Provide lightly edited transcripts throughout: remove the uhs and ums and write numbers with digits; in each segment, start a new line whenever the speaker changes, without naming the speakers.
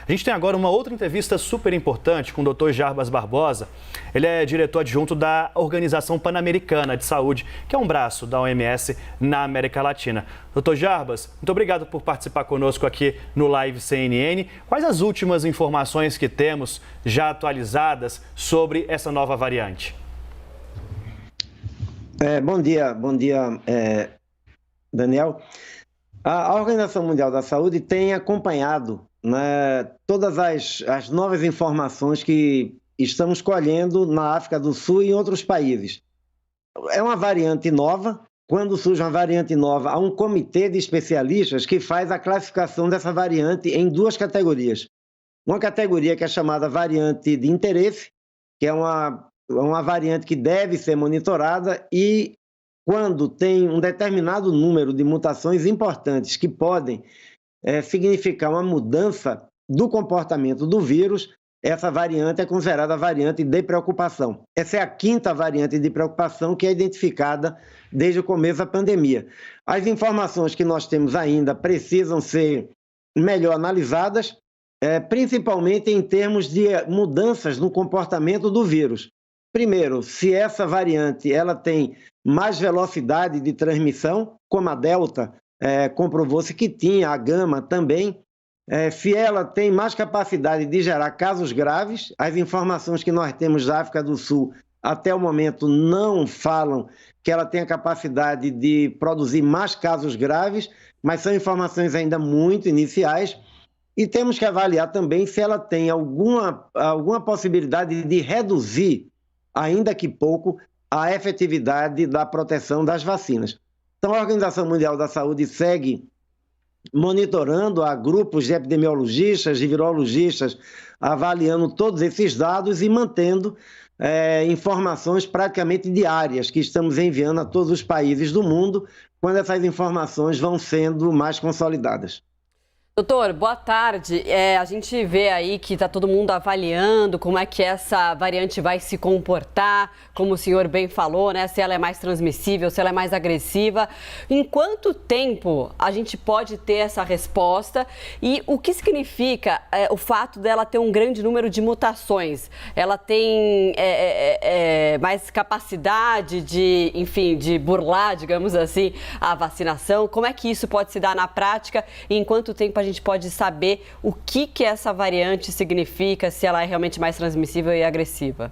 A gente tem agora uma outra entrevista super importante com o Dr. Jarbas Barbosa. Ele é diretor adjunto da Organização Pan-Americana de Saúde, que é um braço da OMS na América Latina. Dr. Jarbas, muito obrigado por participar conosco aqui no Live CNN. Quais as últimas informações que temos já atualizadas sobre essa nova variante?
Bom dia, Daniel. A Organização Mundial da Saúde tem acompanhado, né, todas as novas informações que estamos colhendo na África do Sul e em outros países. É uma variante nova. Quando surge uma variante nova, há um comitê de especialistas que faz a classificação dessa variante em duas categorias. Uma categoria que é chamada variante de interesse, que é uma variante que deve ser monitorada, e quando tem um determinado número de mutações importantes que podem significar uma mudança do comportamento do vírus, essa variante é considerada a variante de preocupação. Essa é a quinta variante de preocupação que é identificada desde o começo da pandemia. As informações que nós temos ainda precisam ser melhor analisadas, principalmente em termos de mudanças no comportamento do vírus. Primeiro, se essa variante ela tem mais velocidade de transmissão, como a Delta comprovou-se que tinha, a Gama também. Se ela tem mais capacidade de gerar casos graves, as informações que nós temos da África do Sul até o momento não falam que ela tem a capacidade de produzir mais casos graves, mas são informações ainda muito iniciais. E temos que avaliar também se ela tem alguma possibilidade de reduzir, ainda que pouco, a efetividade da proteção das vacinas. Então, a Organização Mundial da Saúde segue monitorando a grupos de epidemiologistas, de virologistas, avaliando todos esses dados e mantendo informações praticamente diárias que estamos enviando a todos os países do mundo quando essas informações vão sendo mais consolidadas.
Doutor, boa tarde. A gente vê aí que está todo mundo avaliando como é que essa variante vai se comportar, como o senhor bem falou, né? Se ela é mais transmissível, se ela é mais agressiva. Em quanto tempo a gente pode ter essa resposta e o que significa o fato dela ter um grande número de mutações? Ela tem mais capacidade de, enfim, de burlar, digamos assim, a vacinação? Como é que isso pode se dar na prática e em quanto tempo a gente pode saber o que essa variante significa, se ela é realmente mais transmissível e agressiva?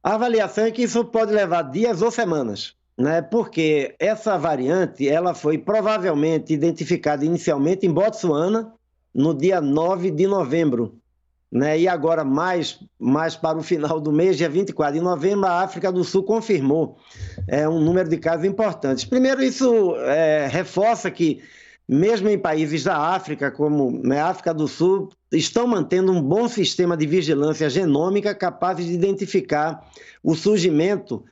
A avaliação é que isso pode levar dias ou semanas, né? Porque essa variante ela foi provavelmente identificada inicialmente em Botsuana no dia 9 de novembro. Né? E agora, mais para o final do mês, dia 24 de novembro, a África do Sul confirmou um número de casos importantes. Primeiro, isso reforça que, mesmo em países da África, como a África do Sul, estão mantendo um bom sistema de vigilância genômica capaz de identificar o surgimento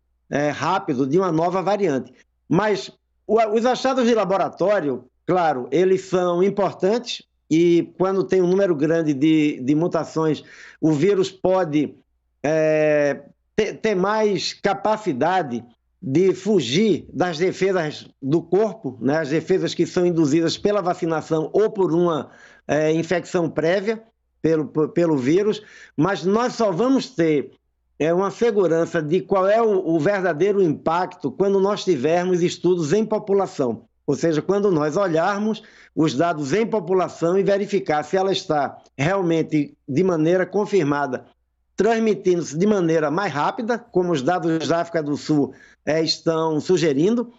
rápido de uma nova variante. Mas os achados de laboratório, claro, eles são importantes, e quando tem um número grande de mutações, o vírus pode ter mais capacidade de fugir das defesas do corpo, né? As defesas que são induzidas pela vacinação ou por uma infecção prévia pelo vírus, mas nós só vamos ter uma segurança de qual é o verdadeiro impacto quando nós tivermos estudos em população. Ou seja, quando nós olharmos os dados em população e verificar se ela está realmente de maneira confirmada, transmitindo-se de maneira mais rápida, como os dados da África do Sul estão sugerindo,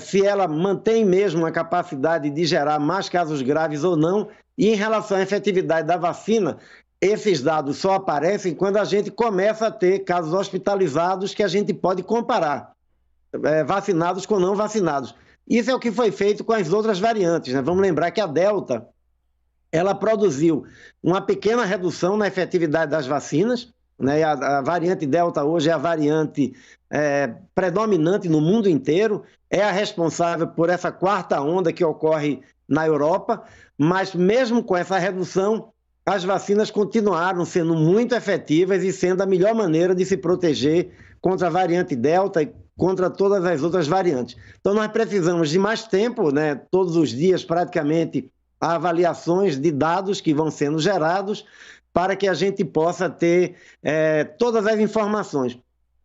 se ela mantém mesmo a capacidade de gerar mais casos graves ou não, e em relação à efetividade da vacina, esses dados só aparecem quando a gente começa a ter casos hospitalizados que a gente pode comparar, vacinados com não vacinados. Isso é o que foi feito com as outras variantes, né? Vamos lembrar que a Delta, ela produziu uma pequena redução na efetividade das vacinas, né? A variante Delta hoje é a variante predominante no mundo inteiro, é a responsável por essa quarta onda que ocorre na Europa, mas mesmo com essa redução, as vacinas continuaram sendo muito efetivas e sendo a melhor maneira de se proteger contra a variante Delta e contra todas as outras variantes. Então, nós precisamos de mais tempo, né? Todos os dias, praticamente, avaliações de dados que vão sendo gerados para que a gente possa ter todas as informações.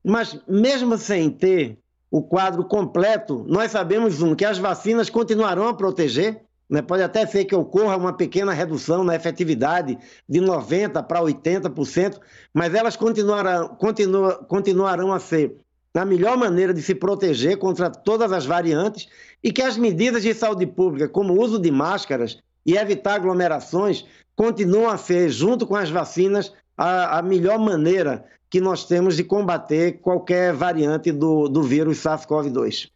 Mas mesmo sem ter o quadro completo, nós sabemos, que as vacinas continuarão a proteger, né? Pode até ser que ocorra uma pequena redução na efetividade de 90% para 80%, mas elas continuarão a ser a melhor maneira de se proteger contra todas as variantes e que as medidas de saúde pública, como o uso de máscaras e evitar aglomerações, continuam a ser, junto com as vacinas, a melhor maneira que nós temos de combater qualquer variante do vírus SARS-CoV-2.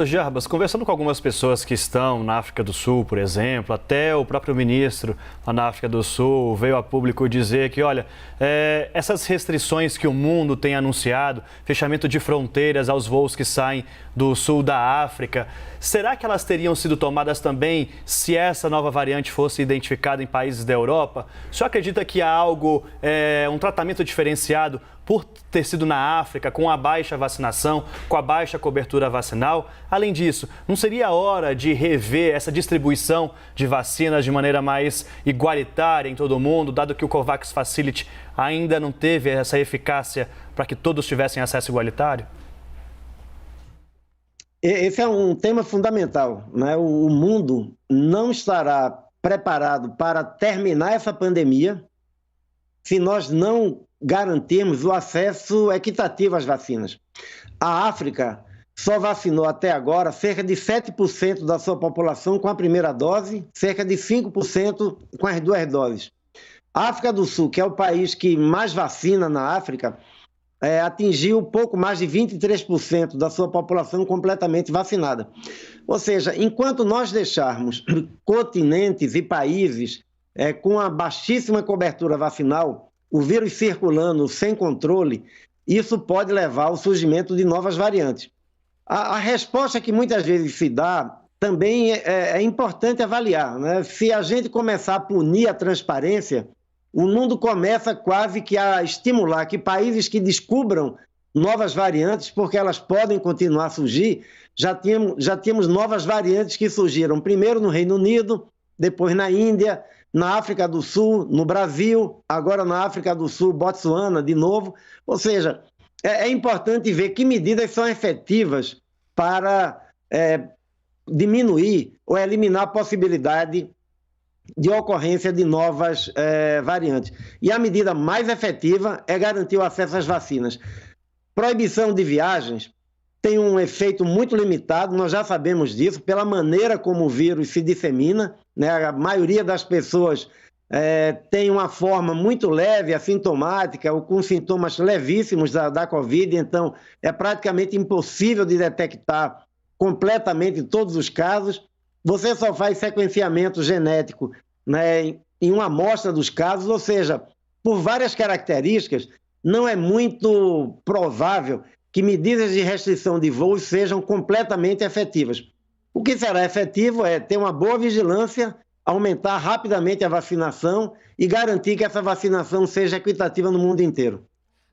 Jarbas, conversando com algumas pessoas que estão na África do Sul, por exemplo, até o próprio ministro lá na África do Sul veio a público dizer que, olha, essas restrições que o mundo tem anunciado, fechamento de fronteiras aos voos que saem do sul da África, será que elas teriam sido tomadas também se essa nova variante fosse identificada em países da Europa? O senhor acredita que há algo, um tratamento diferenciado por ter sido na África, com a baixa vacinação, com a baixa cobertura vacinal? Além disso, não seria a hora de rever essa distribuição de vacinas de maneira mais igualitária em todo o mundo, dado que o COVAX Facility ainda não teve essa eficácia para que todos tivessem acesso igualitário?
Esse é um tema fundamental, né? O mundo não estará preparado para terminar essa pandemia se nós não garantirmos o acesso equitativo às vacinas. A África só vacinou até agora cerca de 7% da sua população com a primeira dose, cerca de 5% com as 2 doses. A África do Sul, que é o país que mais vacina na África, atingiu pouco mais de 23% da sua população completamente vacinada. Ou seja, enquanto nós deixarmos continentes e países com a baixíssima cobertura vacinal, o vírus circulando sem controle, isso pode levar ao surgimento de novas variantes. A resposta que muitas vezes se dá também é importante avaliar, né? Se a gente começar a punir a transparência, o mundo começa quase que a estimular que países que descubram novas variantes, porque elas podem continuar a surgir. Já tínhamos novas variantes que surgiram primeiro no Reino Unido, depois na Índia, na África do Sul, no Brasil, agora na África do Sul, Botsuana de novo. Ou seja, é importante ver que medidas são efetivas para diminuir ou eliminar a possibilidade de ocorrência de novas variantes. E a medida mais efetiva é garantir o acesso às vacinas. Proibição de viagens tem um efeito muito limitado, nós já sabemos disso, pela maneira como o vírus se dissemina, né? A maioria das pessoas tem uma forma muito leve, assintomática, ou com sintomas levíssimos da Covid, então é praticamente impossível de detectar completamente todos os casos. Você só faz sequenciamento genético, né, em uma amostra dos casos, ou seja, por várias características, não é muito provável que medidas de restrição de voos sejam completamente efetivas. O que será efetivo é ter uma boa vigilância, aumentar rapidamente a vacinação e garantir que essa vacinação seja equitativa no mundo inteiro.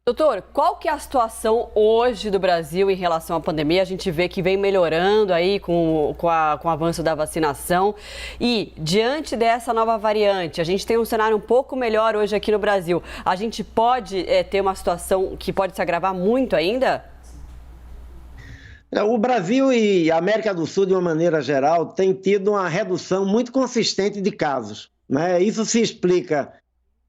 Doutor, qual que é a situação hoje do Brasil em relação à pandemia? A gente vê que vem melhorando aí com o avanço da vacinação. E, diante dessa nova variante, a gente tem um cenário um pouco melhor hoje aqui no Brasil. A gente pode ter uma situação que pode se agravar muito ainda?
O Brasil e a América do Sul, de uma maneira geral, têm tido uma redução muito consistente de casos, né? Isso se explica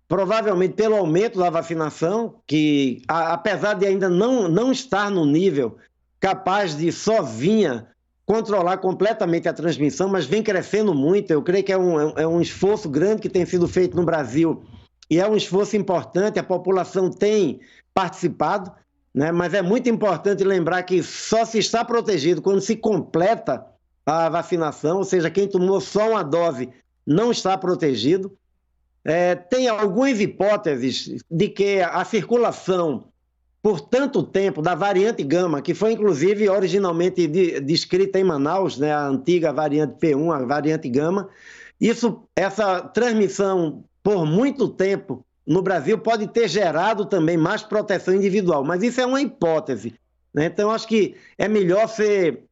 provavelmente pelo aumento da vacinação, que apesar de ainda não estar no nível capaz de sozinha controlar completamente a transmissão, mas vem crescendo muito. Eu creio que é um esforço grande que tem sido feito no Brasil e é um esforço importante, a população tem participado, né? Mas é muito importante lembrar que só se está protegido quando se completa a vacinação, ou seja, quem tomou só uma dose não está protegido. Tem algumas hipóteses de que a circulação por tanto tempo da variante Gama, que foi inclusive originalmente descrita em Manaus, né, a antiga variante P1, a variante Gama, essa transmissão por muito tempo no Brasil pode ter gerado também mais proteção individual, mas isso é uma hipótese, né? Então acho que é melhor ser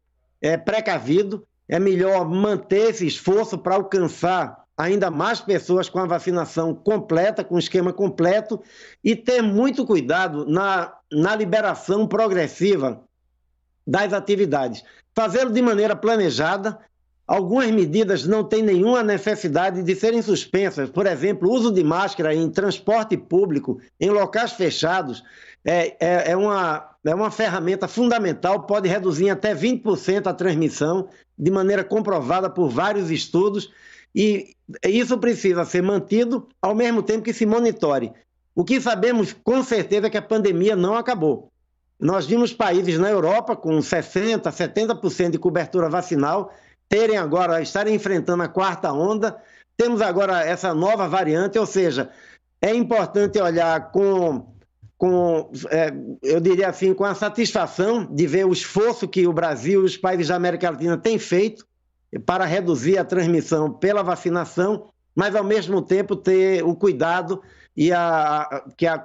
precavido, é melhor manter esse esforço para alcançar ainda mais pessoas com a vacinação completa, com o esquema completo, e ter muito cuidado na liberação progressiva das atividades. Fazê-lo de maneira planejada. Algumas medidas não têm nenhuma necessidade de serem suspensas. Por exemplo, o uso de máscara em transporte público, em locais fechados, é uma ferramenta fundamental, pode reduzir em até 20% a transmissão, de maneira comprovada por vários estudos, e isso precisa ser mantido ao mesmo tempo que se monitore. O que sabemos com certeza é que a pandemia não acabou. Nós vimos países na Europa com 60%, 70% de cobertura vacinal estarem enfrentando a quarta onda. Temos agora essa nova variante, ou seja, é importante olhar eu diria assim, com a satisfação de ver o esforço que o Brasil e os países da América Latina têm feito para reduzir a transmissão pela vacinação, mas ao mesmo tempo ter o cuidado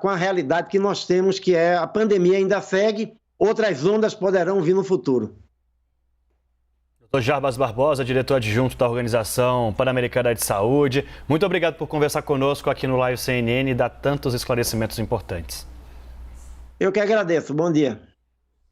com a realidade que nós temos, que é a pandemia ainda segue, outras ondas poderão vir no futuro.
Dr. Jarbas Barbosa, diretor adjunto da Organização Pan-Americana de Saúde, muito obrigado por conversar conosco aqui no Live CNN e dar tantos esclarecimentos importantes.
Eu que agradeço. Bom dia.